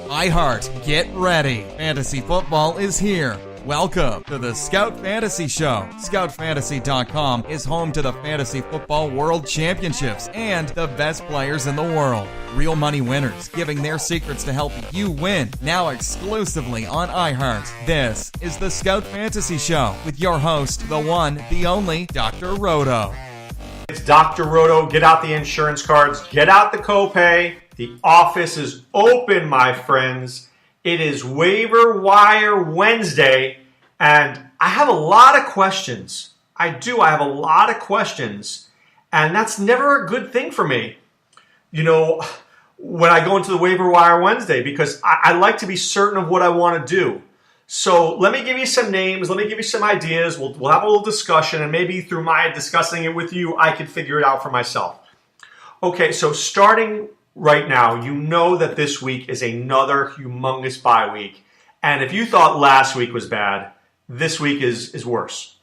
iHeart, get ready. Fantasy football is here. Welcome to the Scout Fantasy Show. ScoutFantasy.com is home to the Fantasy Football World Championships and the best players in the world. Real money winners giving their secrets to help you win. Now exclusively on iHeart. This is the Scout Fantasy Show with your host, the one, the only, Dr. Roto. It's Dr. Roto. Get out the insurance cards. Get out the copay. The office is open, my friends. It is Waiver Wire Wednesday, and I have a lot of questions. I have a lot of questions, and that's never a good thing for me, when I go into the Waiver Wire Wednesday, because I like to be certain of what I want to do. So let me give you some names. Let me give you some ideas. We'll have a little discussion, and maybe through my discussing it with you, I can figure it out for myself. Okay, so starting right now, you know that this week is another humongous bye week. And if you thought last week was bad, this week is worse.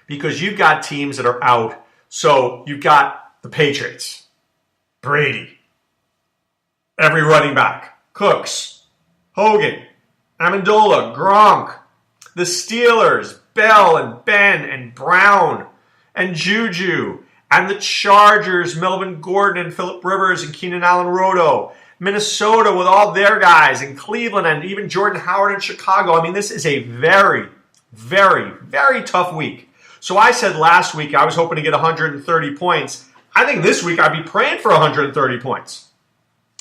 Because you've got teams that are out. So you've got the Patriots, Brady, every running back, Cooks, Hogan, Amendola, Gronk, the Steelers, Bell and Ben and Brown and Juju, and the Chargers, Melvin Gordon and Phillip Rivers and Keenan Allen Roto. Minnesota with all their guys, and Cleveland and even Jordan Howard in Chicago. I mean, this is a very, very, very tough week. So I said last week I was hoping to get 130 points. I think this week I'd be praying for 130 points.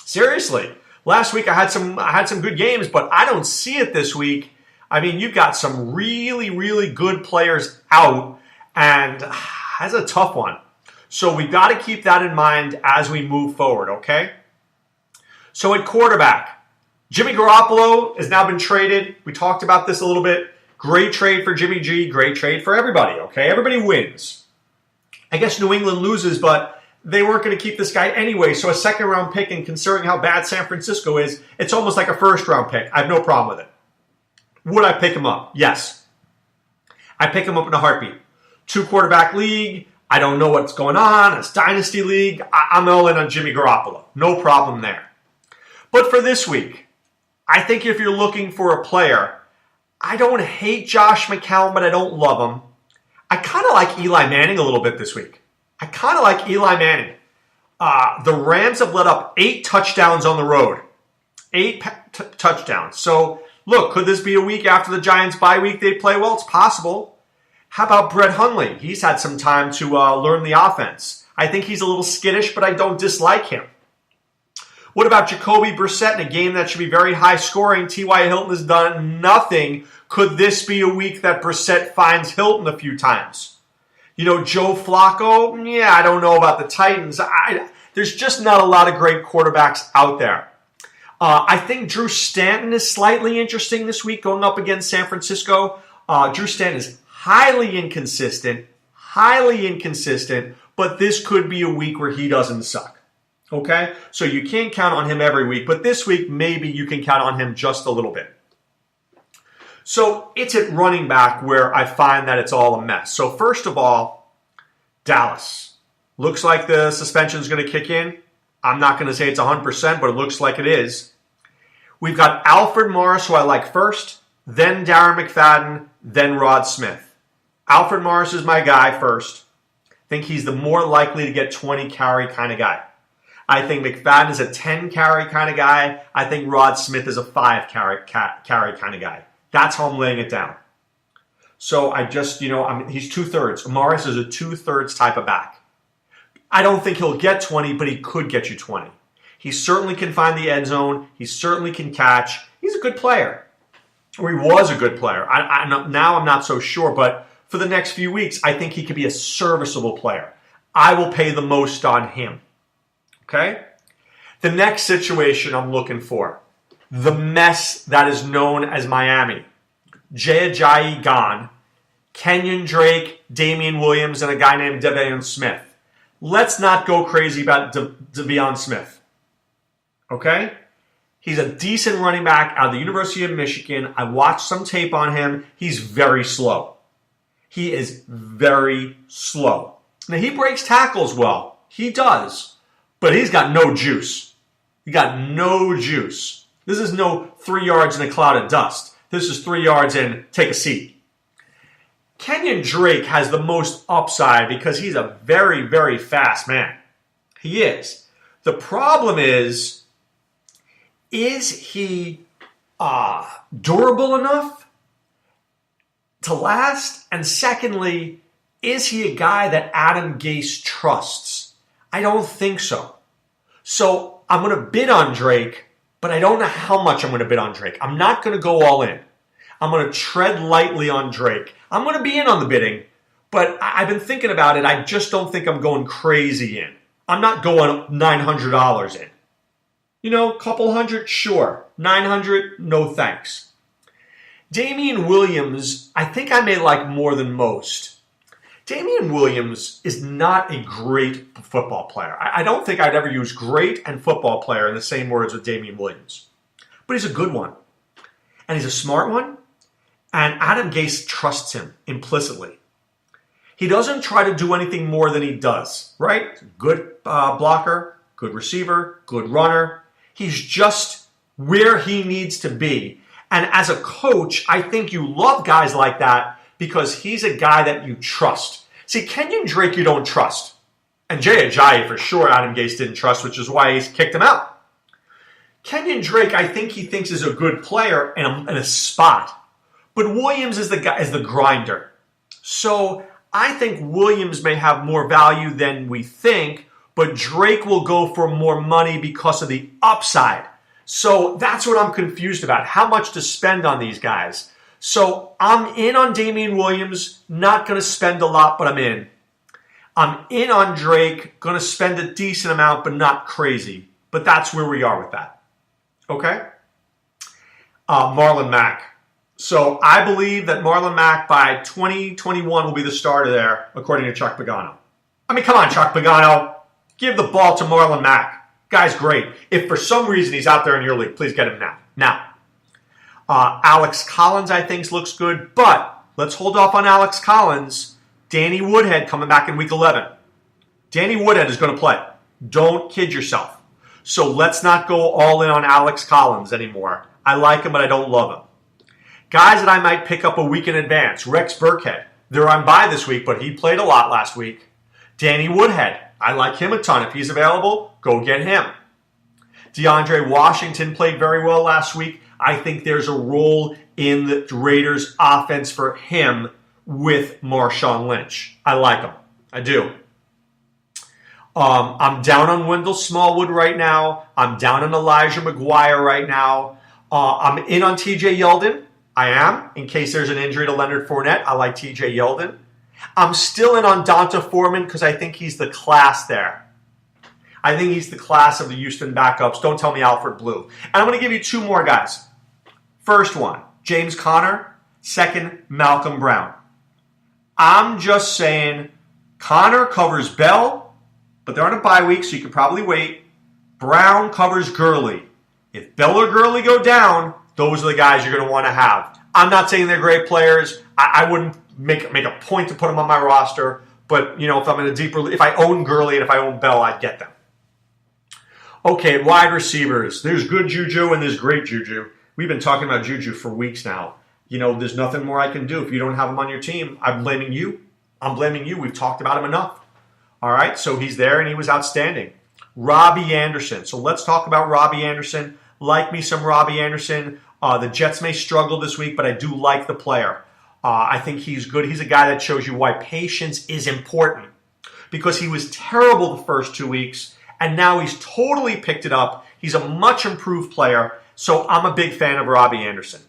Seriously. Last week I had some good games, but I don't see it this week. I mean, you've got some really, really good players out, and that's a tough one. So we've got to keep that in mind as we move forward, okay? So at quarterback, Jimmy Garoppolo has now been traded. We talked about this a little bit. Great trade for Jimmy G. Great trade for everybody, okay? Everybody wins. I guess New England loses, but they weren't going to keep this guy anyway. So a second-round pick, and considering how bad San Francisco is, it's almost like a first-round pick. I have no problem with it. Would I pick him up? Yes. I pick him up in a heartbeat. 2-quarterback league. I don't know what's going on. It's Dynasty League. I'm all in on Jimmy Garoppolo. No problem there. But for this week, I think if you're looking for a player, I don't hate Josh McCown, but I don't love him. I kind of like Eli Manning a little bit this week. The Rams have let up 8 touchdowns on the road. 8 touchdowns. So, look, could this be a week after the Giants bye week they play well? It's possible. How about Brett Hundley? He's had some time to learn the offense. I think he's a little skittish, but I don't dislike him. What about Jacoby Brissett in a game that should be very high scoring? T.Y. Hilton has done nothing. Could this be a week that Brissett finds Hilton a few times? Joe Flacco? Yeah, I don't know about the Titans. There's just not a lot of great quarterbacks out there. I think Drew Stanton is slightly interesting this week going up against San Francisco. Drew Stanton is highly inconsistent, but this could be a week where he doesn't suck. Okay? So you can't count on him every week, but this week maybe you can count on him just a little bit. So it's at running back where I find that it's all a mess. So first of all, Dallas. Looks like the suspension is going to kick in. I'm not going to say it's 100%, but it looks like it is. We've got Alfred Morris, who I like first, then Darren McFadden, then Rod Smith. Alfred Morris is my guy first. I think he's the more likely to get 20 carry kind of guy. I think McFadden is a 10 carry kind of guy. I think Rod Smith is a 5 carry kind of guy. That's how I'm laying it down. So he's 2/3. Morris is a 2/3 type of back. I don't think he'll get 20, but he could get you 20. He certainly can find the end zone. He certainly can catch. He's a good player. Or he was a good player. Now I'm not so sure, but for the next few weeks, I think he could be a serviceable player. I will pay the most on him. Okay? The next situation I'm looking for, the mess that is known as Miami. Jay Ajayi gone. Kenyon Drake, Damian Williams, and a guy named De'Veon Smith. Let's not go crazy about De'Veon Smith. Okay? He's a decent running back out of the University of Michigan. I watched some tape on him. He's very slow. He is very slow. Now, he breaks tackles well. He does. But he's got no juice. You got no juice. This is no 3 yards in a cloud of dust. This is 3 yards and take a seat. Kenyon Drake has the most upside because he's a very, very fast man. He is. The problem is he durable enough to last? And secondly, is he a guy that Adam Gase trusts? I don't think so. So I'm going to bid on Drake, but I don't know how much I'm going to bid on Drake. I'm not going to go all in. I'm going to tread lightly on Drake. I'm going to be in on the bidding, but I've been thinking about it. I just don't think I'm going crazy in. I'm not going $900 in. You know, a couple hundred, sure. 900, no thanks. Damian Williams, I think I may like more than most. Damian Williams is not a great football player. I don't think I'd ever use great and football player in the same words with Damian Williams. But he's a good one. And he's a smart one. And Adam Gase trusts him implicitly. He doesn't try to do anything more than he does, right? Good blocker, good receiver, good runner. He's just where he needs to be. And as a coach, I think you love guys like that because he's a guy that you trust. See, Kenyon Drake you don't trust. And Jay Ajayi for sure Adam Gase didn't trust, which is why he's kicked him out. Kenyon Drake, I think he thinks is a good player in a spot. But Williams is the guy, is the grinder. So I think Williams may have more value than we think, but Drake will go for more money because of the upside. So that's what I'm confused about. How much to spend on these guys? So I'm in on Damian Williams, not going to spend a lot, but I'm in. I'm in on Drake, going to spend a decent amount, but not crazy. But that's where we are with that. Okay? Marlon Mack. So I believe that Marlon Mack by 2021 will be the starter there, according to Chuck Pagano. I mean, come on, Chuck Pagano. Give the ball to Marlon Mack. Guy's great. If for some reason he's out there in your league, please get him now. Now, Alex Collins, I think, looks good, but let's hold off on Alex Collins. Danny Woodhead coming back in week 11. Danny Woodhead is going to play. Don't kid yourself. So let's not go all in on Alex Collins anymore. I like him, but I don't love him. Guys that I might pick up a week in advance. Rex Burkhead. They're on bye this week, but he played a lot last week. Danny Woodhead. I like him a ton. If he's available, go get him. DeAndre Washington played very well last week. I think there's a role in the Raiders' offense for him with Marshawn Lynch. I like him. I do. I'm down on Wendell Smallwood right now. I'm down on Elijah McGuire right now. I'm in on TJ Yeldon. I am, in case there's an injury to Leonard Fournette. I like TJ Yeldon. I'm still in on Donta Foreman because I think he's the class there. I think he's the class of the Houston backups. Don't tell me Alfred Blue. And I'm going to give you two more guys. First one, James Conner. Second, Malcolm Brown. I'm just saying Conner covers Bell, but they're on a bye week, so you can probably wait. Brown covers Gurley. If Bell or Gurley go down, those are the guys you're going to want to have. I'm not saying they're great players. I wouldn't make a point to put them on my roster, but you know, if I'm in a deeper, if I own Gurley and if I own Bell, I'd get them. Okay, wide receivers. There's good juju and there's great juju. We've been talking about juju for weeks now. You know, there's nothing more I can do. If you don't have him on your team, I'm blaming you. I'm blaming you. We've talked about him enough. All right, so he's there and he was outstanding. Robbie Anderson. So let's talk about Robbie Anderson. Like me some Robbie Anderson. The Jets may struggle this week, but I do like the player. I think he's good. He's a guy that shows you why patience is important. Because he was terrible the first 2 weeks, and now he's totally picked it up. He's a much improved player, so I'm a big fan of Robbie Anderson.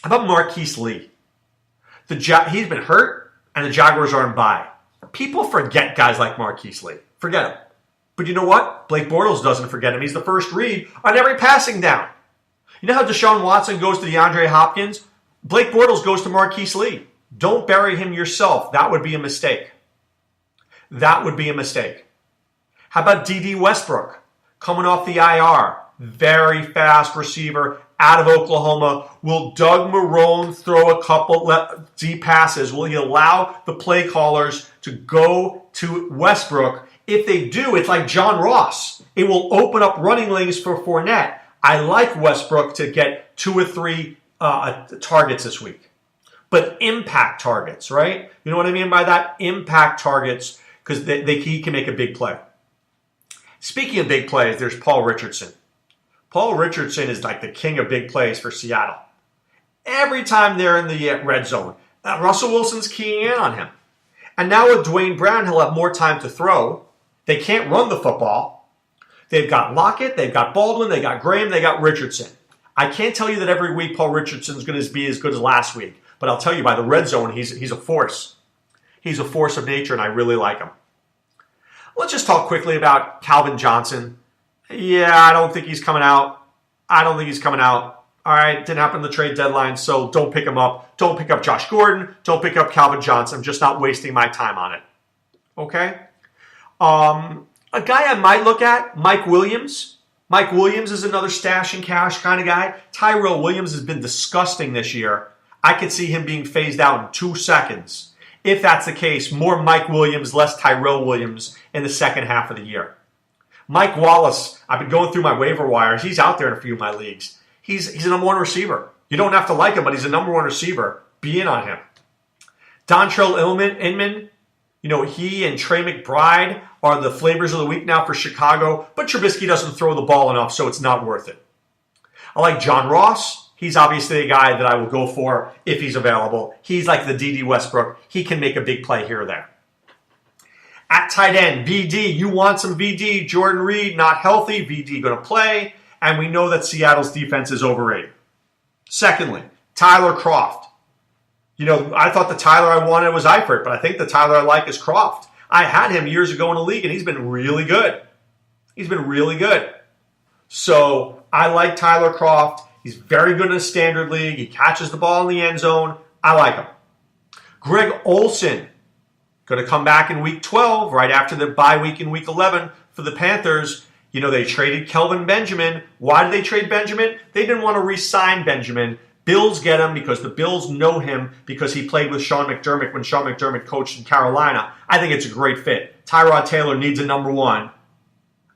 How about Marquise Lee? He's been hurt, and the Jaguars are on bye. People forget guys like Marquise Lee. Forget him. But you know what? Blake Bortles doesn't forget him. He's the first read on every passing down. You know how Deshaun Watson goes to DeAndre Hopkins? Blake Bortles goes to Marquise Lee. Don't bury him yourself. That would be a mistake. That would be a mistake. How about D.D. Westbrook? Coming off the IR. Very fast receiver out of Oklahoma. Will Doug Marrone throw a couple deep passes? Will he allow the play callers to go to Westbrook if they do, it's like John Ross. It will open up running lanes for Fournette. I like Westbrook to get 2 or 3 targets this week. But impact targets, right? You know what I mean by that? Impact targets, because he can make a big play. Speaking of big plays, there's Paul Richardson. Paul Richardson is like the king of big plays for Seattle. Every time they're in the red zone, Russell Wilson's keying in on him. And now with Dwayne Brown, he'll have more time to throw. They can't run the football. They've got Lockett, they've got Baldwin, they got Graham, they got Richardson. I can't tell you that every week Paul Richardson's going to be as good as last week, but I'll tell you by the red zone, he's a force. He's a force of nature, and I really like him. Let's just talk quickly about Calvin Johnson. Yeah, I don't think he's coming out. All right, didn't happen in the trade deadline, so don't pick him up. Don't pick up Josh Gordon. Don't pick up Calvin Johnson. I'm just not wasting my time on it. Okay? A guy I might look at, Mike Williams. Mike Williams is another stash and cash kind of guy. Tyrell Williams has been disgusting this year. I could see him being phased out in 2 seconds. If that's the case, more Mike Williams, less Tyrell Williams in the second half of the year. Mike Wallace, I've been going through my waiver wires. He's out there in a few of my leagues. He's a number 1 receiver. You don't have to like him, but he's a number 1 receiver. Be in on him. Dontrell Inman, he and Trey McBride are the flavors of the week now for Chicago, but Trubisky doesn't throw the ball enough, so it's not worth it. I like John Ross. He's obviously a guy that I will go for if he's available. He's like the D.D. Westbrook. He can make a big play here or there. At tight end, VD. You want some VD. Jordan Reed, not healthy. VD going to play. And we know that Seattle's defense is overrated. Secondly, Tyler Kroft. I thought the Tyler I wanted was Eifert, but I think the Tyler I like is Kroft. I had him years ago in the league, and he's been really good. So I like Tyler Kroft. He's very good in a standard league. He catches the ball in the end zone. I like him. Greg Olsen, going to come back in week 12, right after the bye week in week 11 for the Panthers. They traded Kelvin Benjamin. Why did they trade Benjamin? They didn't want to re-sign Benjamin. Bills get him because the Bills know him because he played with Sean McDermott when Sean McDermott coached in Carolina. I think it's a great fit. Tyrod Taylor needs a number 1.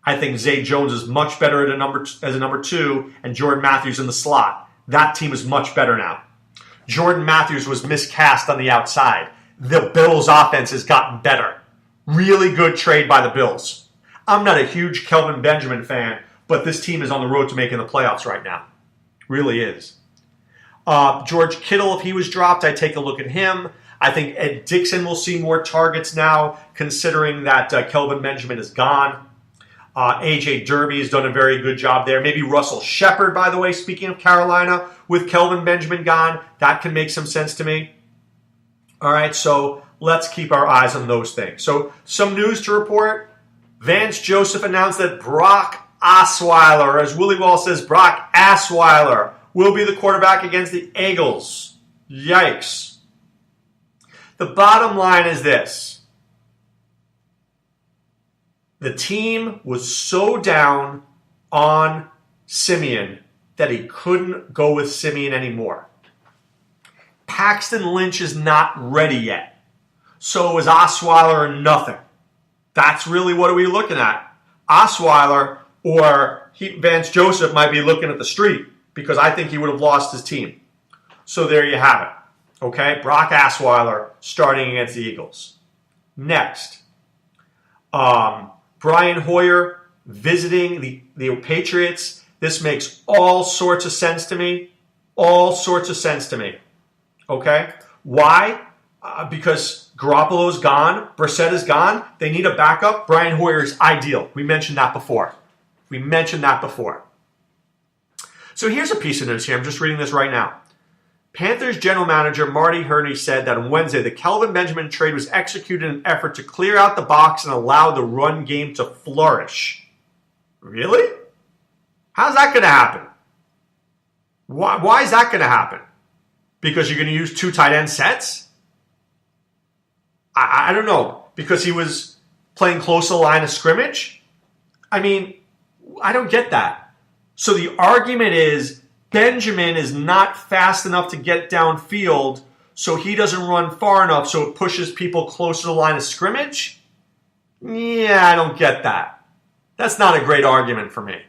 I think Zay Jones is much better as a number 2, and Jordan Matthews in the slot. That team is much better now. Jordan Matthews was miscast on the outside. The Bills' offense has gotten better. Really good trade by the Bills. I'm not a huge Kelvin Benjamin fan, but this team is on the road to making the playoffs right now. Really is. George Kittle, if he was dropped, I'd take a look at him. I think Ed Dixon will see more targets now, considering that Kelvin Benjamin is gone. A.J. Derby has done a very good job there. Maybe Russell Shepard, by the way, speaking of Carolina, with Kelvin Benjamin gone. That can make some sense to me. All right, so let's keep our eyes on those things. So some news to report. Vance Joseph announced that Brock Osweiler, as Willie Wall says, Brock Osweiler, will be the quarterback against the Eagles. Yikes. The bottom line is this. The team was so down on Simeon that he couldn't go with Simeon anymore. Paxton Lynch is not ready yet. So is Osweiler or nothing. That's really what are we looking at. Osweiler or Vance Joseph might be looking at the street because I think he would have lost his team. So there you have it. Okay, Brock Osweiler starting against the Eagles. Next, Brian Hoyer visiting the Patriots. This makes all sorts of sense to me. Okay, why? Because Garoppolo's gone, Brissett is gone. They need a backup. Brian Hoyer is ideal. We mentioned that before. So here's a piece of news here. I'm just reading this right now. Panthers general manager Marty Hurney said that on Wednesday, the Kelvin Benjamin trade was executed in an effort to clear out the box and allow the run game to flourish. Really? How's that going to happen? Why is that going to happen? Because you're going to use 2 tight end sets? I don't know. Because he was playing close to the line of scrimmage? I mean, I don't get that. So the argument is Benjamin is not fast enough to get downfield, so he doesn't run far enough, so it pushes people close to the line of scrimmage? Yeah, I don't get that. That's not a great argument for me.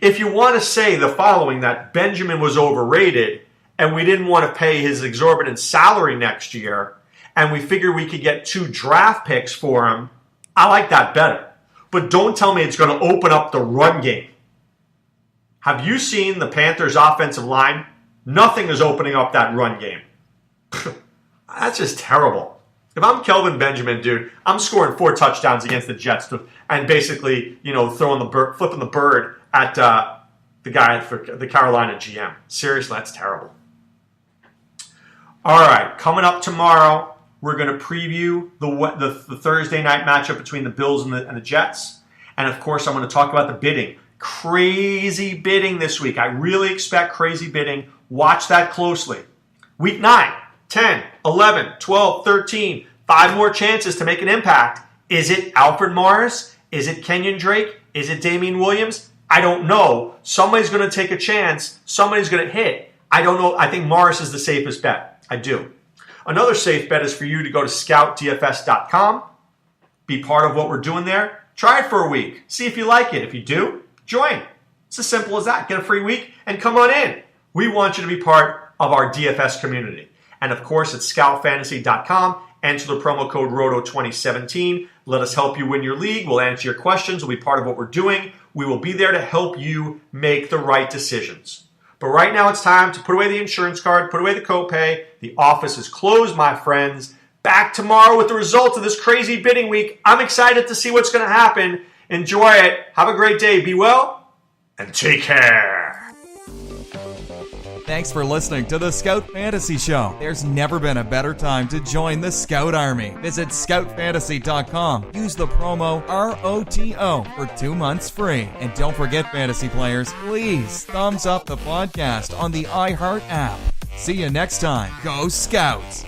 If you want to say the following, that Benjamin was overrated and we didn't want to pay his exorbitant salary next year and we figured we could get 2 draft picks for him, I like that better. But don't tell me it's going to open up the run game. Have you seen the Panthers' offensive line? Nothing is opening up that run game. That's just terrible. If I'm Kelvin Benjamin, dude, I'm scoring 4 touchdowns against the Jets and basically, flipping the bird at the guy for the Carolina GM. Seriously, that's terrible. All right, coming up tomorrow, we're going to preview the Thursday night matchup between the Bills and the Jets. And, of course, I'm going to talk about the bidding. Crazy bidding this week. I really expect crazy bidding. Watch that closely. Week 9, 10, 11, 12, 13. 5 more chances to make an impact. Is it Alfred Morris? Is it Kenyon Drake? Is it Damian Williams? I don't know. Somebody's going to take a chance. Somebody's going to hit. I don't know. I think Morris is the safest bet. I do. Another safe bet is for you to go to scoutdfs.com. Be part of what we're doing there. Try it for a week. See if you like it. If you do, join. It's as simple as that. Get a free week and come on in. We want you to be part of our DFS community. And of course, at scoutfantasy.com. Enter the promo code ROTO2017. Let us help you win your league. We'll answer your questions. We'll be part of what we're doing. We will be there to help you make the right decisions. But right now it's time to put away the insurance card, put away the copay. The office is closed, my friends. Back tomorrow with the results of this crazy bidding week. I'm excited to see what's going to happen. Enjoy it. Have a great day. Be well and take care. Thanks for listening to the Scout Fantasy Show. There's never been a better time to join the Scout Army. Visit scoutfantasy.com. Use the promo ROTO for 2 months free. And don't forget, fantasy players, please thumbs up the podcast on the iHeart app. See you next time. Go Scouts!